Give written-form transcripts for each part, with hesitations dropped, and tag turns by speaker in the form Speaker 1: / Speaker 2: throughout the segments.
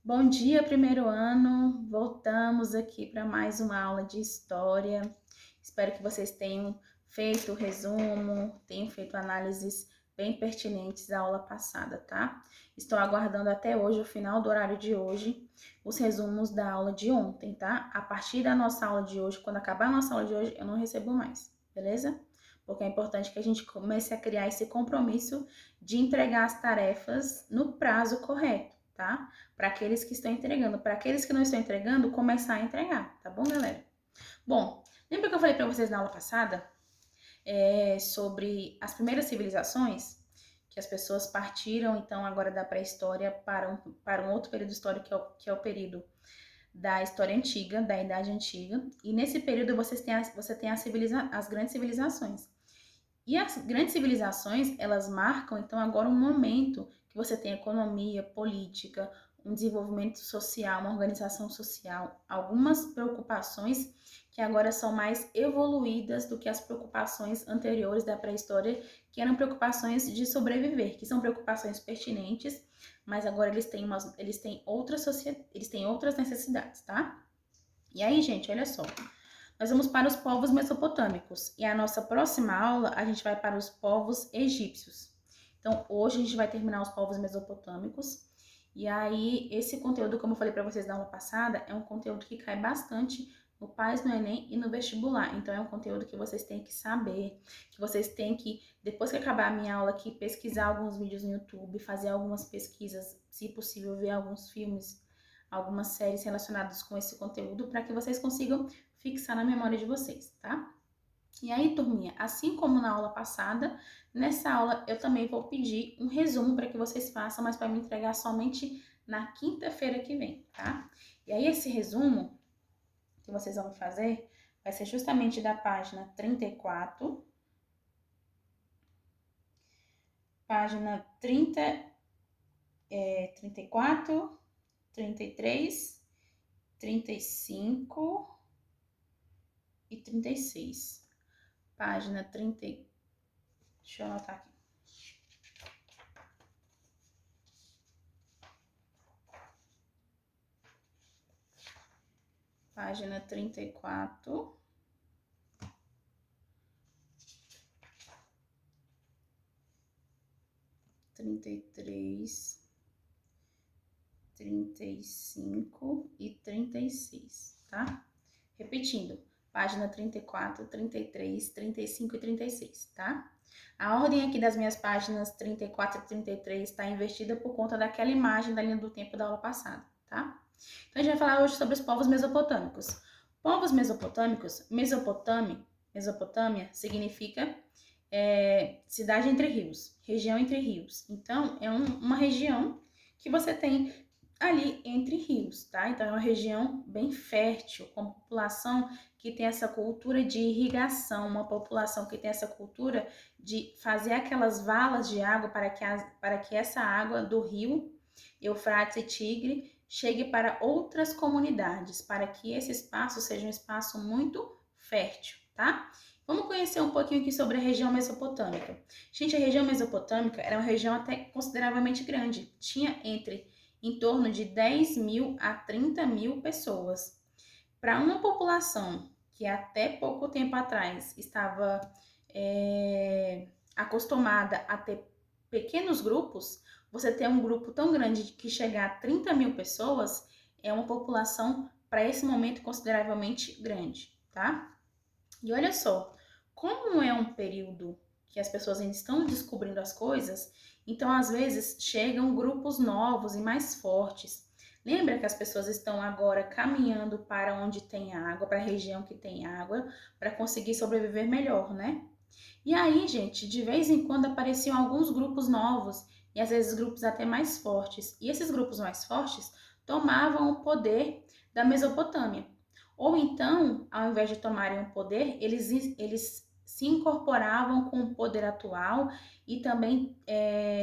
Speaker 1: Bom dia, primeiro ano. Voltamos aqui para mais uma aula de história. Espero que vocês tenham feito o resumo, tenham feito análises bem pertinentes da aula passada, tá? Estou aguardando até hoje, o final do horário de hoje, os resumos da aula de ontem, tá? A partir da nossa aula de hoje, quando acabar a nossa aula de hoje, eu não recebo mais, beleza? Porque é importante que a gente comece a criar esse compromisso de entregar as tarefas no prazo correto, tá? Para aqueles que estão entregando. Para aqueles que não estão entregando, começar a entregar, tá bom, galera? Bom, lembra que eu falei para vocês na aula passada sobre as primeiras civilizações? Que as pessoas partiram, então, agora da pré-história para um outro período histórico, que é o período da história antiga, da Idade Antiga. E nesse período você tem as grandes civilizações. E as grandes civilizações, elas marcam, então, agora um momento que você tem economia, política, um desenvolvimento social, uma organização social, algumas preocupações que agora são mais evoluídas do que as preocupações anteriores da pré-história, que eram preocupações de sobreviver, que são preocupações pertinentes, mas agora eles têm outras necessidades, tá? E aí, gente, olha só. Nós vamos para os povos mesopotâmicos e a nossa próxima aula a gente vai para os povos egípcios. Então, hoje a gente vai terminar os povos mesopotâmicos. E aí, esse conteúdo, como eu falei para vocês na aula passada, é um conteúdo que cai bastante no PAS, no Enem e no vestibular. Então, é um conteúdo que vocês têm que saber, que vocês têm que, depois que acabar a minha aula aqui, pesquisar alguns vídeos no YouTube, fazer algumas pesquisas, se possível, ver alguns filmes, algumas séries relacionadas com esse conteúdo, para que vocês consigam fixar na memória de vocês, tá? E aí, turminha, assim como na aula passada, nessa aula eu também vou pedir um resumo para que vocês façam, mas para me entregar somente na quinta-feira que vem, tá? E aí, esse resumo que vocês vão fazer vai ser justamente da página 34, página 34, 33, 35 e 36. Página 30. Deixa eu anotar aqui. Página 34, 33, 35 e 36, tá? Repetindo, página 34, 33, 35 e 36, tá? A ordem aqui das minhas páginas 34 e 33 está invertida por conta daquela imagem da linha do tempo da aula passada, tá? Então a gente vai falar hoje sobre os povos mesopotâmicos. Povos mesopotâmicos, Mesopotâmia significa cidade entre rios, região entre rios. Então, é uma região que você tem ali entre rios, tá? Então, é uma região bem fértil, com uma população que tem essa cultura de irrigação, uma população que tem essa cultura de fazer aquelas valas de água para que essa água do rio Eufrates e Tigre chegue para outras comunidades, para que esse espaço seja um espaço muito fértil, tá? Vamos conhecer um pouquinho aqui sobre a região mesopotâmica. Gente, a região mesopotâmica era uma região até consideravelmente grande. Tinha em torno de 10 mil a 30 mil pessoas. Para uma população que até pouco tempo atrás estava acostumada a ter pequenos grupos, você ter um grupo tão grande que chegar a 30 mil pessoas é uma população, para esse momento, consideravelmente grande, tá? E olha só, como é um período que as pessoas ainda estão descobrindo as coisas, então às vezes chegam grupos novos e mais fortes. Lembra que as pessoas estão agora caminhando para onde tem água, para a região que tem água, para conseguir sobreviver melhor, né? E aí, gente, de vez em quando apareciam alguns grupos novos e às vezes grupos até mais fortes. E esses grupos mais fortes tomavam o poder da Mesopotâmia. Ou então, ao invés de tomarem o poder, eles se incorporavam com o poder atual e também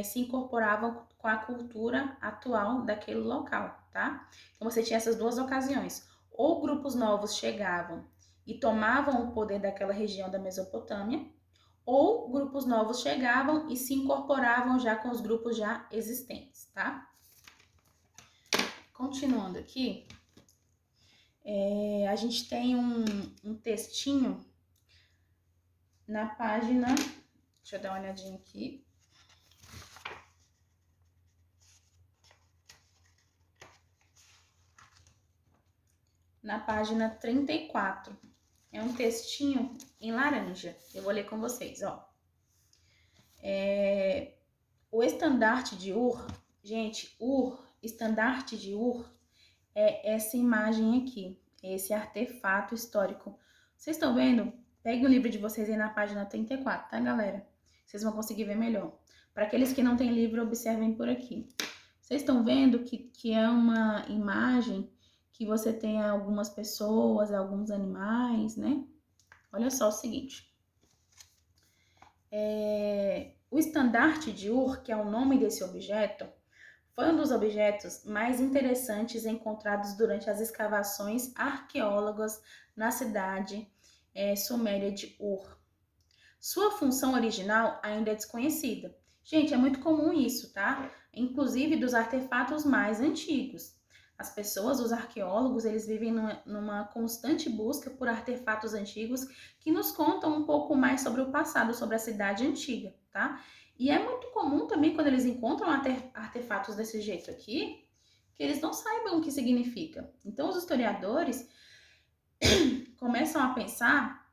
Speaker 1: se incorporavam com a cultura atual daquele local, tá? Então você tinha essas duas ocasiões. Ou grupos novos chegavam e tomavam o poder daquela região da Mesopotâmia, ou grupos novos chegavam e se incorporavam já com os grupos já existentes, tá? continuando aqui, a gente tem um textinho na página, deixa eu dar uma olhadinha aqui. Na página 34. É um textinho em laranja. Eu vou ler com vocês, ó. O estandarte de Ur, gente, estandarte de Ur é essa imagem aqui, esse artefato histórico. Vocês estão vendo? Pegue o livro de vocês aí na página 34, tá, galera? Vocês vão conseguir ver melhor. Para aqueles que não têm livro, observem por aqui. Vocês estão vendo que é uma imagem que você tem algumas pessoas, alguns animais, né? Olha só o seguinte. O estandarte de Ur, que é o nome desse objeto, foi um dos objetos mais interessantes encontrados durante as escavações arqueólogas na cidade suméria de Ur. Sua função original ainda é desconhecida. Gente, é muito comum isso, tá? Inclusive dos artefatos mais antigos. As pessoas, os arqueólogos, eles vivem numa constante busca por artefatos antigos que nos contam um pouco mais sobre o passado, sobre a cidade antiga, tá? E é muito comum também, quando eles encontram artefatos desse jeito aqui, que eles não saibam o que significa. Então, os historiadores começam a pensar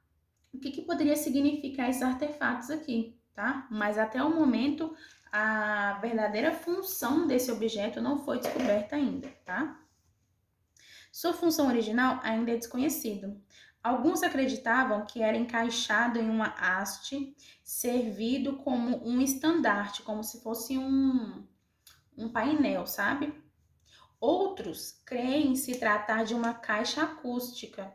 Speaker 1: o que poderia significar esses artefatos aqui, tá? Mas até o momento, a verdadeira função desse objeto não foi descoberta ainda, tá? Sua função original ainda é desconhecida. Alguns acreditavam que era encaixado em uma haste, servido como um estandarte, como se fosse um painel, sabe? Outros creem se tratar de uma caixa acústica,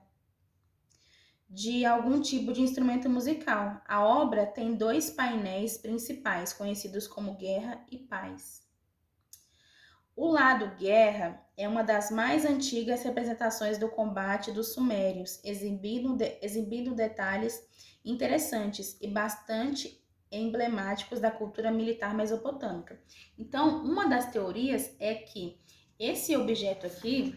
Speaker 1: de algum tipo de instrumento musical. A obra tem 2 painéis principais, conhecidos como Guerra e Paz. O lado Guerra é uma das mais antigas representações do combate dos sumérios, exibindo detalhes interessantes e bastante emblemáticos da cultura militar mesopotâmica. Então, uma das teorias é que esse objeto aqui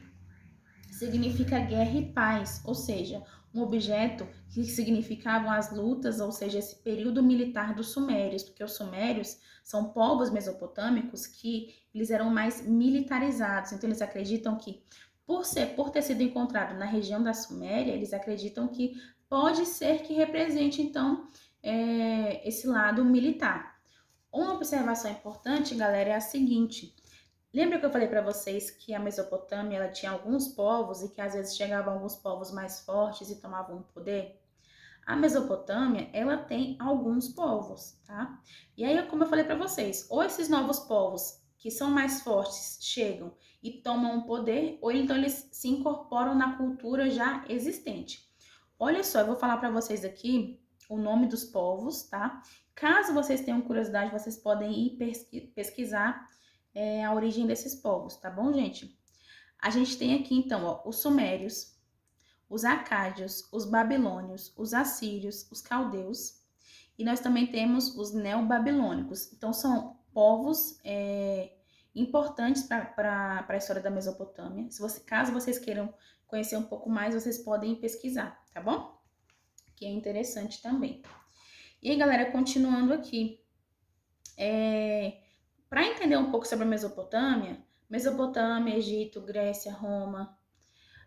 Speaker 1: significa guerra e paz, ou seja, um objeto que significavam as lutas, ou seja, esse período militar dos sumérios, porque os sumérios são povos mesopotâmicos que eles eram mais militarizados, então eles acreditam que por ter sido encontrado na região da Suméria, eles acreditam que pode ser que represente então esse lado militar. Uma observação importante, galera, é a seguinte: lembra que eu falei para vocês que a Mesopotâmia ela tinha alguns povos e que às vezes chegavam alguns povos mais fortes e tomavam o poder? A Mesopotâmia, ela tem alguns povos, tá? E aí, como eu falei para vocês, ou esses novos povos que são mais fortes chegam e tomam o poder, ou então eles se incorporam na cultura já existente. Olha só, eu vou falar para vocês aqui o nome dos povos, tá? Caso vocês tenham curiosidade, vocês podem ir pesquisar a origem desses povos, tá bom, gente? A gente tem aqui, então, ó, os sumérios, os acádios, os babilônios, os assírios, os caldeus, e nós também temos os neobabilônicos. Então, são povos importantes para a história da Mesopotâmia. Caso vocês queiram conhecer um pouco mais, vocês podem pesquisar, tá bom? Que é interessante também. E aí, galera, continuando aqui. Para entender um pouco sobre a Mesopotâmia, Egito, Grécia, Roma,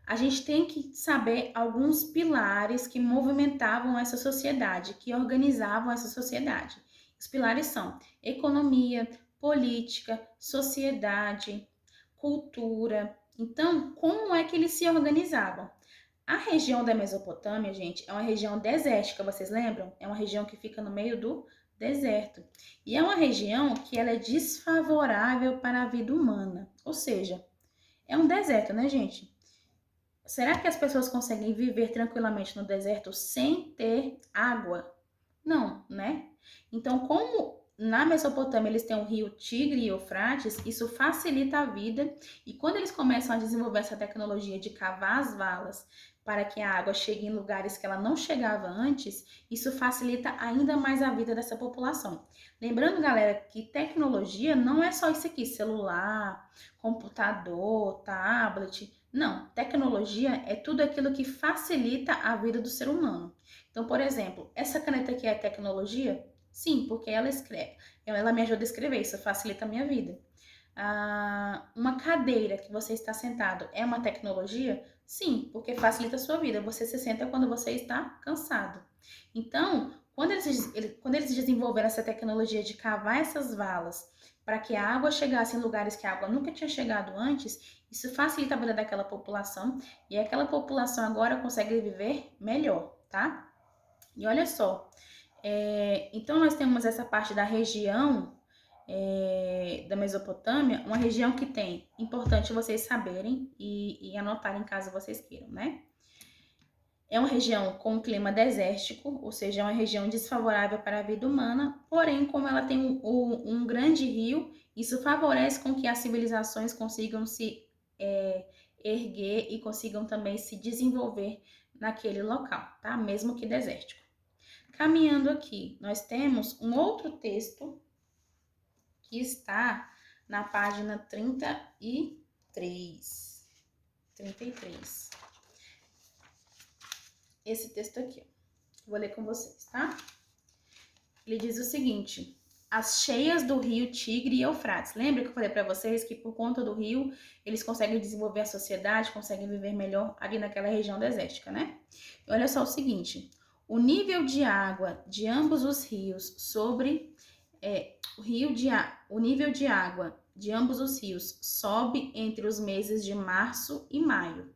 Speaker 1: a gente tem que saber alguns pilares que movimentavam essa sociedade, que organizavam essa sociedade. Os pilares são economia, política, sociedade, cultura. Então, como é que eles se organizavam? A região da Mesopotâmia, gente, é uma região desértica, vocês lembram? É uma região que fica no meio do deserto. E é uma região que ela é desfavorável para a vida humana. Ou seja, é um deserto, né, gente? Será que as pessoas conseguem viver tranquilamente no deserto sem ter água? Não, né? Então, como na Mesopotâmia eles têm o rio Tigre e Eufrates, isso facilita a vida. E quando eles começam a desenvolver essa tecnologia de cavar as valas para que a água chegue em lugares que ela não chegava antes, isso facilita ainda mais a vida dessa população. Lembrando, galera, que tecnologia não é só isso aqui, celular, computador, tablet. Não, tecnologia é tudo aquilo que facilita a vida do ser humano. Então, por exemplo, essa caneta aqui é tecnologia? Sim, porque ela escreve, ela me ajuda a escrever, isso facilita a minha vida. Uma cadeira que você está sentado é uma tecnologia? Sim, porque facilita a sua vida. Você se senta quando você está cansado. Então, quando eles desenvolveram essa tecnologia de cavar essas valas para que a água chegasse em lugares que a água nunca tinha chegado antes, isso facilita a vida daquela população e aquela população agora consegue viver melhor, tá? E olha só, então nós temos essa parte da região da Mesopotâmia, uma região que tem, importante vocês saberem e anotarem caso vocês queiram, né? É uma região com clima desértico, ou seja, é uma região desfavorável para a vida humana, porém, como ela tem um grande rio, isso favorece com que as civilizações consigam se erguer e consigam também se desenvolver naquele local, tá? Mesmo que desértico. Caminhando aqui, nós temos um outro texto que está na página 33. Esse texto aqui, vou ler com vocês, tá? Ele diz o seguinte: as cheias do rio Tigre e Eufrates. Lembra que eu falei para vocês que por conta do rio eles conseguem desenvolver a sociedade, conseguem viver melhor ali naquela região desértica, né? E olha só o seguinte: o nível de água de ambos os rios o nível de água de ambos os rios sobe entre os meses de março e maio,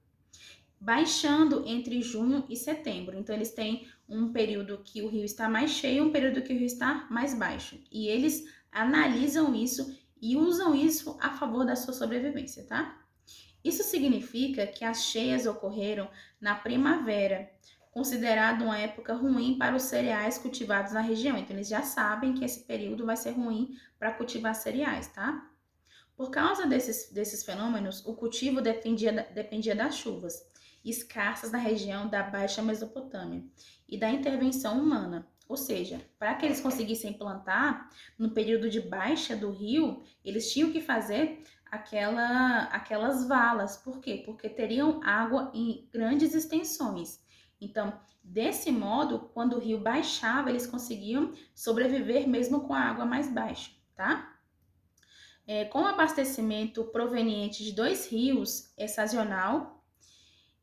Speaker 1: baixando entre junho e setembro. Então, eles têm um período que o rio está mais cheio e um período que o rio está mais baixo. E eles analisam isso e usam isso a favor da sua sobrevivência, tá? Isso significa que as cheias ocorreram na primavera, considerado uma época ruim para os cereais cultivados na região. Então, eles já sabem que esse período vai ser ruim para cultivar cereais, tá? Por causa desses fenômenos, o cultivo dependia das chuvas escassas na região da Baixa Mesopotâmia e da intervenção humana. Ou seja, para que eles conseguissem plantar no período de baixa do rio, eles tinham que fazer aquelas valas. Por quê? Porque teriam água em grandes extensões. Então, desse modo, quando o rio baixava, eles conseguiam sobreviver mesmo com a água mais baixa, tá? Com abastecimento proveniente de dois rios, é sazonal,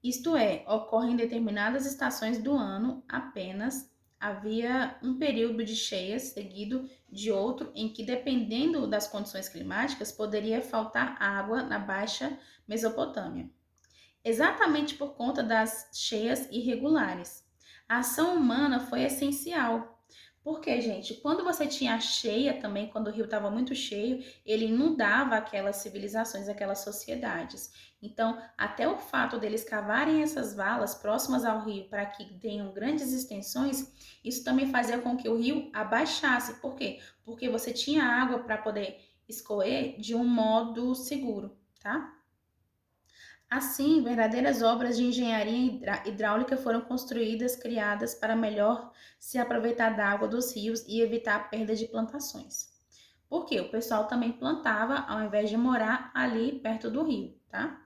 Speaker 1: isto é, ocorre em determinadas estações do ano apenas. Havia um período de cheias seguido de outro em que, dependendo das condições climáticas, poderia faltar água na Baixa Mesopotâmia. Exatamente por conta das cheias irregulares. A ação humana foi essencial. Porque, gente, quando você tinha cheia também, quando o rio estava muito cheio, ele inundava aquelas civilizações, aquelas sociedades. Então, até o fato deles cavarem essas valas próximas ao rio para que tenham grandes extensões, isso também fazia com que o rio abaixasse. Por quê? Porque você tinha água para poder escoer de um modo seguro, tá? Assim, verdadeiras obras de engenharia hidráulica foram construídas, criadas para melhor se aproveitar da água dos rios e evitar a perda de plantações. Porque o pessoal também plantava ao invés de morar ali perto do rio, tá?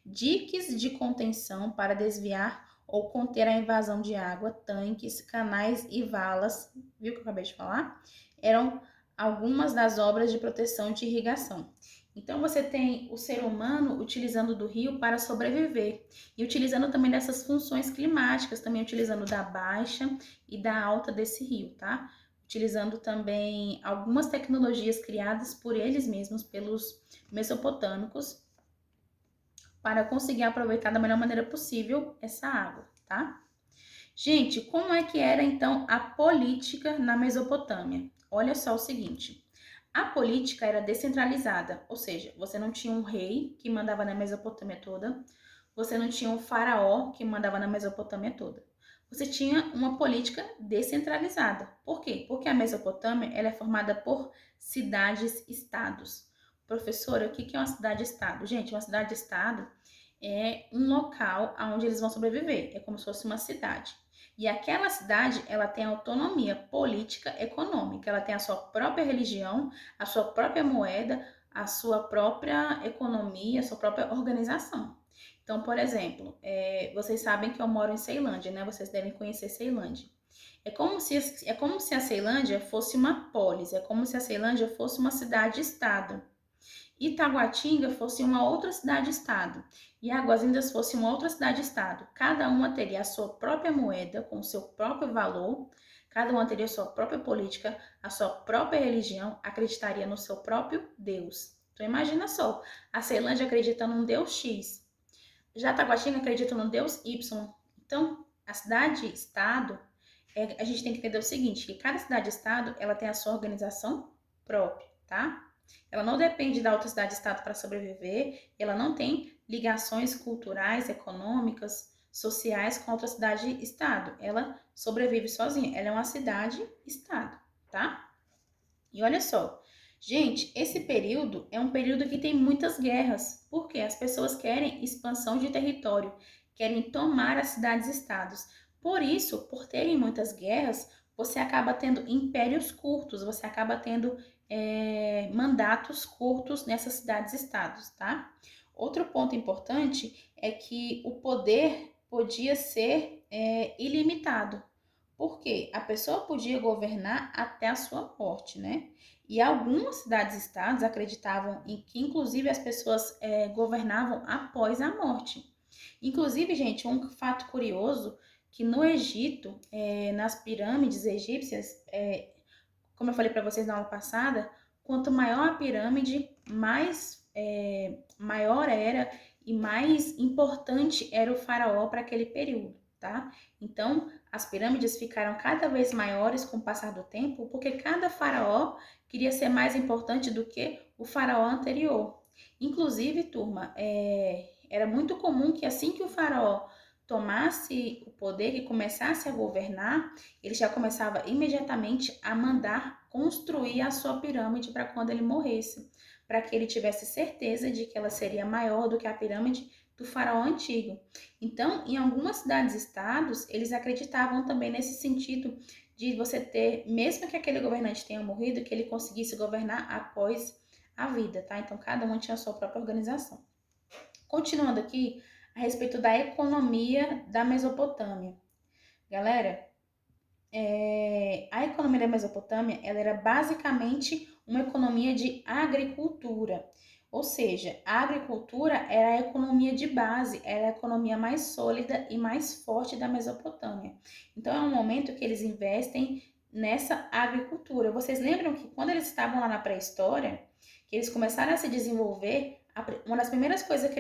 Speaker 1: Diques de contenção para desviar ou conter a invasão de água, tanques, canais e valas, viu que eu acabei de falar? Eram algumas das obras de proteção de irrigação. Então, você tem o ser humano utilizando do rio para sobreviver e utilizando também dessas funções climáticas, também utilizando da baixa e da alta desse rio, tá? Utilizando também algumas tecnologias criadas por eles mesmos, pelos mesopotâmicos, para conseguir aproveitar da melhor maneira possível essa água, tá? Gente, como é que era então a política na Mesopotâmia? Olha só o seguinte. A política era descentralizada, ou seja, você não tinha um rei que mandava na Mesopotâmia toda, você não tinha um faraó que mandava na Mesopotâmia toda. Você tinha uma política descentralizada. Por quê? Porque a Mesopotâmia ela é formada por cidades-estados. Professora, o que é uma cidade-estado? Gente, uma cidade-estado é um local onde eles vão sobreviver, é como se fosse uma cidade. E aquela cidade, ela tem autonomia política, econômica, ela tem a sua própria religião, a sua própria moeda, a sua própria economia, a sua própria organização. Então, por exemplo, vocês sabem que eu moro em Ceilândia, né? Vocês devem conhecer Ceilândia. É como se a Ceilândia fosse uma polis, é como se a Ceilândia fosse uma cidade-estado. Itaguatinga fosse uma outra cidade-estado e Águas Lindas fosse uma outra cidade-estado. Cada uma teria a sua própria moeda, com o seu próprio valor, cada uma teria a sua própria política, a sua própria religião, acreditaria no seu próprio Deus. Então imagina só, a Ceilândia acredita num Deus X, já Taguatinga acredita no Deus Y. Então, a cidade-estado, a gente tem que entender o seguinte, que cada cidade-estado, ela tem a sua organização própria, tá? Ela não depende da outra cidade-estado para sobreviver, ela não tem ligações culturais, econômicas, sociais com outra cidade-estado. Ela sobrevive sozinha, ela é uma cidade-estado, tá? E olha só, gente, esse período é um período que tem muitas guerras, porque as pessoas querem expansão de território, querem tomar as cidades-estados. Por isso, por terem muitas guerras, você acaba tendo impérios curtos, você acaba tendo mandatos curtos nessas cidades-estados, tá? Outro ponto importante é que o poder podia ser ilimitado. Porque a pessoa podia governar até a sua morte, né? E algumas cidades-estados acreditavam em que, inclusive, as pessoas governavam após a morte. Inclusive, gente, um fato curioso, que no Egito, nas pirâmides egípcias, como eu falei para vocês na aula passada, quanto maior a pirâmide, maior era e mais importante era o faraó para aquele período, tá? Então, as pirâmides ficaram cada vez maiores com o passar do tempo, porque cada faraó queria ser mais importante do que o faraó anterior. Inclusive, turma, era muito comum que assim que o faraó tomasse o poder e começasse a governar, ele já começava imediatamente a mandar construir a sua pirâmide para quando ele morresse, para que ele tivesse certeza de que ela seria maior do que a pirâmide do faraó antigo. Então, em algumas cidades-estados, eles acreditavam também nesse sentido de você ter, mesmo que aquele governante tenha morrido, que ele conseguisse governar após a vida, tá? Então, cada um tinha a sua própria organização. Continuando aqui, a respeito da economia da Mesopotâmia. Galera, a economia da Mesopotâmia ela era basicamente uma economia de agricultura. Ou seja, a agricultura era a economia de base, era a economia mais sólida e mais forte da Mesopotâmia. Então é um momento que eles investem nessa agricultura. Vocês lembram que quando eles estavam lá na pré-história, que eles começaram a se desenvolver, uma das primeiras coisas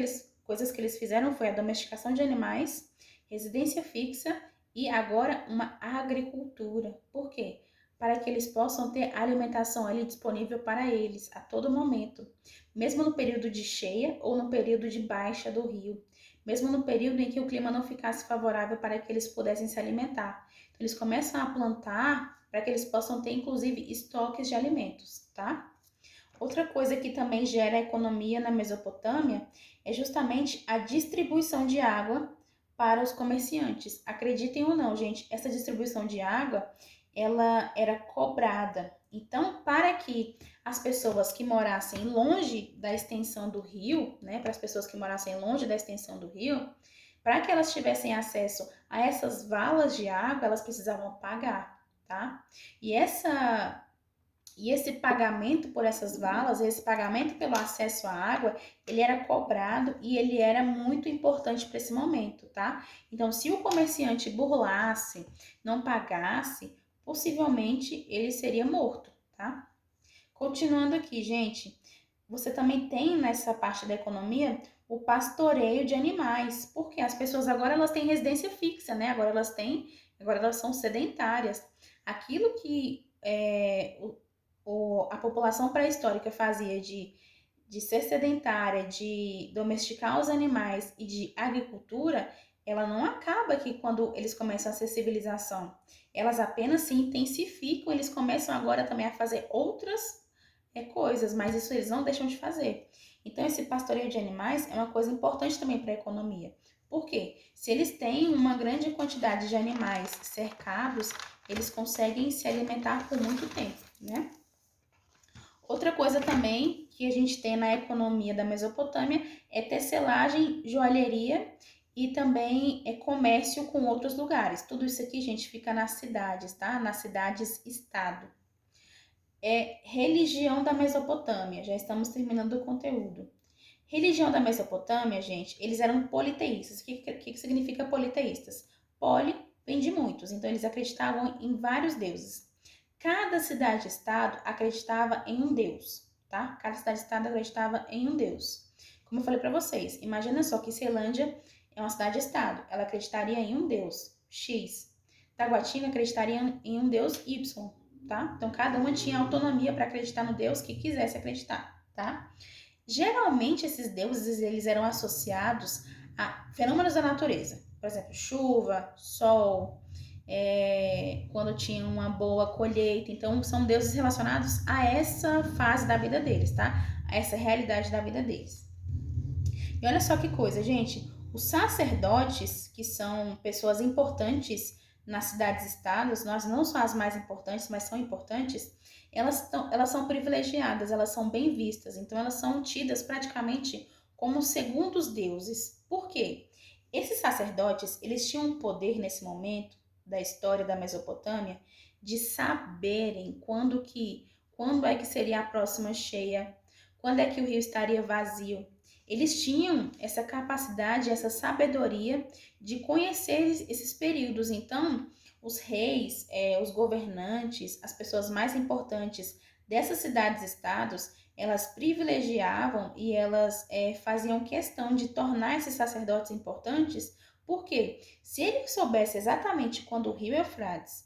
Speaker 1: que eles fizeram foi a domesticação de animais, residência fixa e agora uma agricultura. Por quê? Para que eles possam ter alimentação ali disponível para eles a todo momento, mesmo no período de cheia ou no período de baixa do rio, mesmo no período em que o clima não ficasse favorável para que eles pudessem se alimentar. Então, eles começam a plantar para que eles possam ter, inclusive, estoques de alimentos, tá? Outra coisa que também gera economia na Mesopotâmia é justamente a distribuição de água para os comerciantes. Acreditem ou não, gente, essa distribuição de água, ela era cobrada. Então, para que as pessoas que morassem longe da extensão do rio, né, para as pessoas que morassem longe da extensão do rio, para que elas tivessem acesso a essas valas de água, elas precisavam pagar, tá? E esse pagamento por essas valas, esse pagamento pelo acesso à água, ele era cobrado e ele era muito importante para esse momento, tá? Então, se o comerciante burlasse, não pagasse, possivelmente ele seria morto, tá? Continuando aqui, gente, você também tem nessa parte da economia o pastoreio de animais, porque as pessoas agora elas têm residência fixa, né? Agora elas são sedentárias. Aquilo que a população pré-histórica fazia de ser sedentária, de domesticar os animais e de agricultura, ela não acaba aqui quando eles começam a ser civilização. Elas apenas se intensificam, eles começam agora também a fazer outras coisas, mas isso eles não deixam de fazer. Então, esse pastoreio de animais é uma coisa importante também para a economia. Por quê? Se eles têm uma grande quantidade de animais cercados, eles conseguem se alimentar por muito tempo, né? Outra coisa também que a gente tem na economia da Mesopotâmia é tecelagem, joalheria e também é comércio com outros lugares. Tudo isso aqui, gente, fica nas cidades, tá? Nas cidades-estado. É religião da Mesopotâmia. Já estamos terminando o conteúdo. Religião da Mesopotâmia, gente, eles eram politeístas. O que significa politeístas? Poli vem de muitos, então eles acreditavam em vários deuses. Cada cidade-estado acreditava em um deus, tá? Cada cidade-estado acreditava em um deus. Como eu falei para vocês, imagina só que Ceilândia é uma cidade-estado, ela acreditaria em um deus, X. Taguatinga acreditaria em um deus Y, tá? Então cada uma tinha autonomia para acreditar no deus que quisesse acreditar, tá? Geralmente esses deuses eles eram associados a fenômenos da natureza, por exemplo, chuva, sol, quando tinha uma boa colheita. Então são deuses relacionados a essa fase da vida deles, tá? A essa realidade da vida deles. E olha só que coisa, gente, os sacerdotes, que são pessoas importantes nas cidades-estados, nós não são as mais importantes, mas são importantes, elas são privilegiadas, elas são bem vistas, então elas são tidas praticamente como segundos deuses. Por quê? Esses sacerdotes, eles tinham um poder nesse momento da história da Mesopotâmia de saberem quando é que seria a próxima cheia, quando é que o rio estaria vazio. Eles tinham essa capacidade, essa sabedoria de conhecer esses períodos. Então, os reis, os governantes, as pessoas mais importantes dessas cidades-estados, elas privilegiavam e elas faziam questão de tornar esses sacerdotes importantes, porque se ele soubesse exatamente quando o rio Eufrates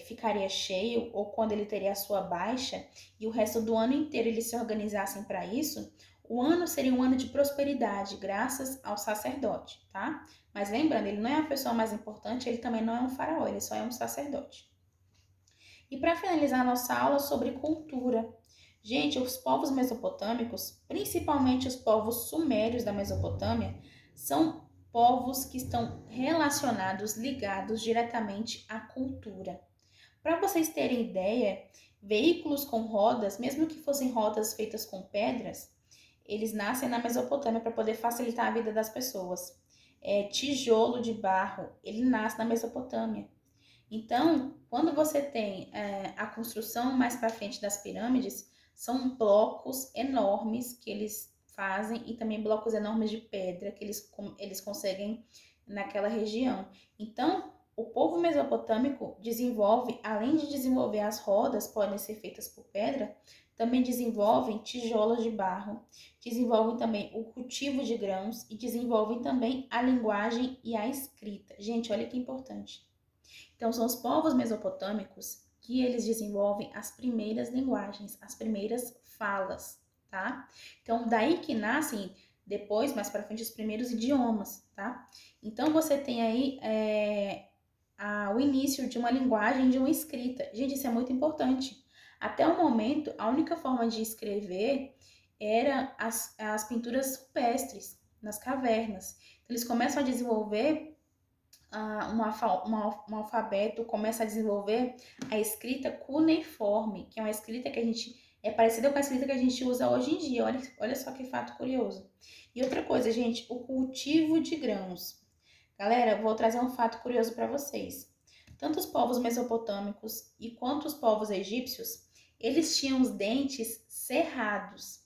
Speaker 1: ficaria cheio ou quando ele teria a sua baixa e o resto do ano inteiro eles se organizassem para isso, o ano seria um ano de prosperidade, graças ao sacerdote, tá? Mas lembrando, ele não é a pessoa mais importante, ele também não é um faraó, ele só é um sacerdote. E para finalizar a nossa aula sobre cultura, gente, os povos mesopotâmicos, principalmente os povos sumérios da Mesopotâmia, são povos que estão relacionados, ligados diretamente à cultura. Para vocês terem ideia, veículos com rodas, mesmo que fossem rodas feitas com pedras, eles nascem na Mesopotâmia para poder facilitar a vida das pessoas. Tijolo de barro, ele nasce na Mesopotâmia. Então, quando você tem a construção mais para frente das pirâmides, são blocos enormes que eles fazem e também blocos enormes de pedra que eles conseguem naquela região. Então, o povo mesopotâmico desenvolve, além de desenvolver as rodas, podem ser feitas por pedra, também desenvolvem tijolos de barro, desenvolvem também o cultivo de grãos e desenvolvem também a linguagem e a escrita. Gente, olha que importante. Então, são os povos mesopotâmicos que eles desenvolvem as primeiras linguagens, as primeiras falas, tá? Então, daí que nascem depois, mais para frente, os primeiros idiomas, tá? Então, você tem aí o início de uma linguagem, de uma escrita. Gente, isso é muito importante. Até o momento, a única forma de escrever era as pinturas rupestres nas cavernas. Então, eles começam a desenvolver um alfabeto, começa a desenvolver a escrita cuneiforme, que é uma escrita que a gente é parecida com a escrita que a gente usa hoje em dia. Olha só que fato curioso. E outra coisa, gente, o cultivo de grãos. Galera, vou trazer um fato curioso para vocês. Tanto os povos mesopotâmicos e quanto os povos egípcios, eles tinham os dentes cerrados.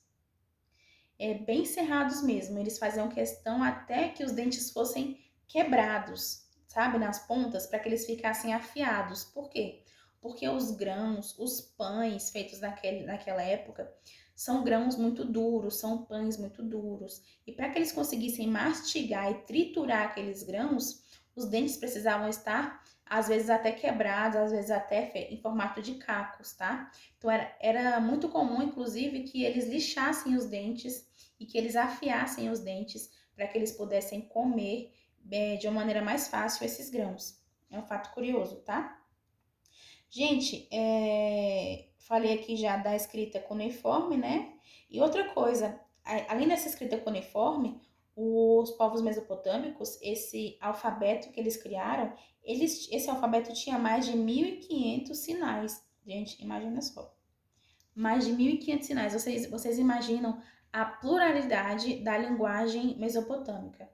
Speaker 1: Bem cerrados mesmo. Eles faziam questão até que os dentes fossem quebrados, sabe, nas pontas, para que eles ficassem afiados. Por quê? Porque os grãos, os pães feitos naquela época, são grãos muito duros, são pães muito duros. E para que eles conseguissem mastigar e triturar aqueles grãos, os dentes precisavam estar, às vezes até quebrados, às vezes até em formato de cacos, tá? Então era muito comum, inclusive, que eles lixassem os dentes e que eles afiassem os dentes para que eles pudessem comer de uma maneira mais fácil esses grãos. É um fato curioso, tá? Gente, falei aqui já da escrita cuneiforme, né? E outra coisa, além dessa escrita cuneiforme, os povos mesopotâmicos, esse alfabeto que eles criaram, esse alfabeto tinha mais de 1.500 sinais. Gente, imagina só. Mais de 1.500 sinais. Vocês imaginam a pluralidade da linguagem mesopotâmica,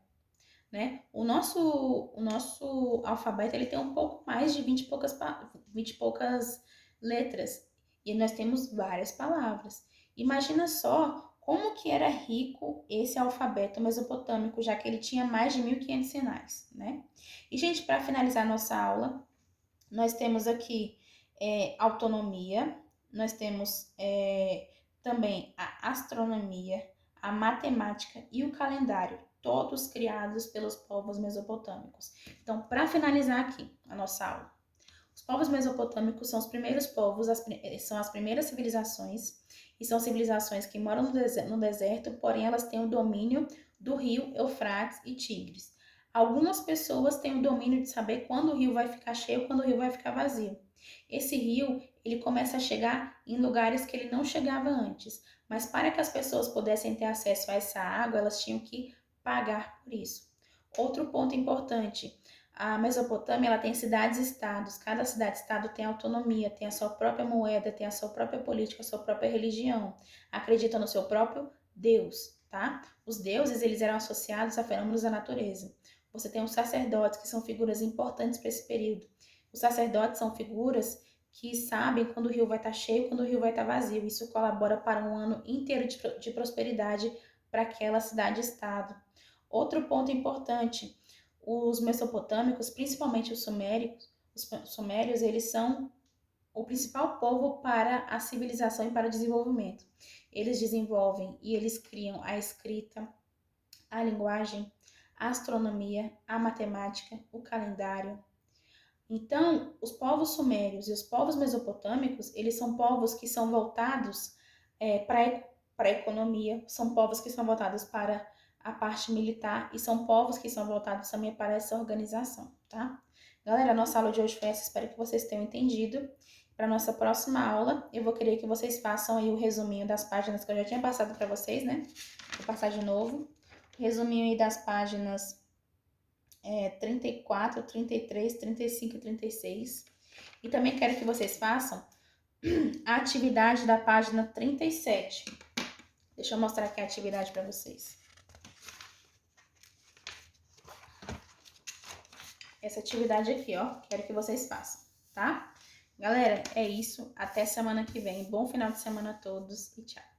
Speaker 1: né? O nosso alfabeto ele tem um pouco mais de 20 e poucas letras. E nós temos várias palavras. Imagina só como que era rico esse alfabeto mesopotâmico, já que ele tinha mais de 1.500 sinais, né? E, gente, para finalizar nossa aula, nós temos aqui autonomia, nós temos também a astronomia, a matemática e o calendário, todos criados pelos povos mesopotâmicos. Então, para finalizar aqui a nossa aula, os povos mesopotâmicos são os primeiros povos, são as primeiras civilizações, e são civilizações que moram no deserto, porém elas têm o domínio do rio Eufrates e Tigres. Algumas pessoas têm o domínio de saber quando o rio vai ficar cheio, quando o rio vai ficar vazio. Esse rio, ele começa a chegar em lugares que ele não chegava antes, mas para que as pessoas pudessem ter acesso a essa água, elas tinham que pagar por isso. Outro ponto importante, a Mesopotâmia ela tem cidades-estados, cada cidade-estado tem autonomia, tem a sua própria moeda, tem a sua própria política, a sua própria religião, acredita no seu próprio Deus, tá? Os deuses, eles eram associados a fenômenos da natureza. Você tem os sacerdotes, que são figuras importantes para esse período. Os sacerdotes são figuras que sabem quando o rio vai estar cheio, quando o rio vai estar vazio. Isso colabora para um ano inteiro de prosperidade para aquela cidade-estado. Outro ponto importante, os mesopotâmicos, principalmente os sumérios, eles são o principal povo para a civilização e para o desenvolvimento. Eles desenvolvem e eles criam a escrita, a linguagem, a astronomia, a matemática, o calendário. Então, os povos sumérios e os povos mesopotâmicos, eles são povos que são voltados para a economia, são povos que são voltados para a parte militar e são povos que são voltados também para essa organização, tá? Galera, a nossa aula de hoje foi essa, espero que vocês tenham entendido. Para nossa próxima aula, eu vou querer que vocês façam aí o resuminho das páginas que eu já tinha passado para vocês, né? Vou passar de novo. Resuminho aí das páginas 34, 33, 35 e 36. E também quero que vocês façam a atividade da página 37. Deixa eu mostrar aqui a atividade para vocês. Essa atividade aqui, ó, quero que vocês façam, tá? Galera, é isso. Até semana que vem. Bom final de semana a todos e tchau.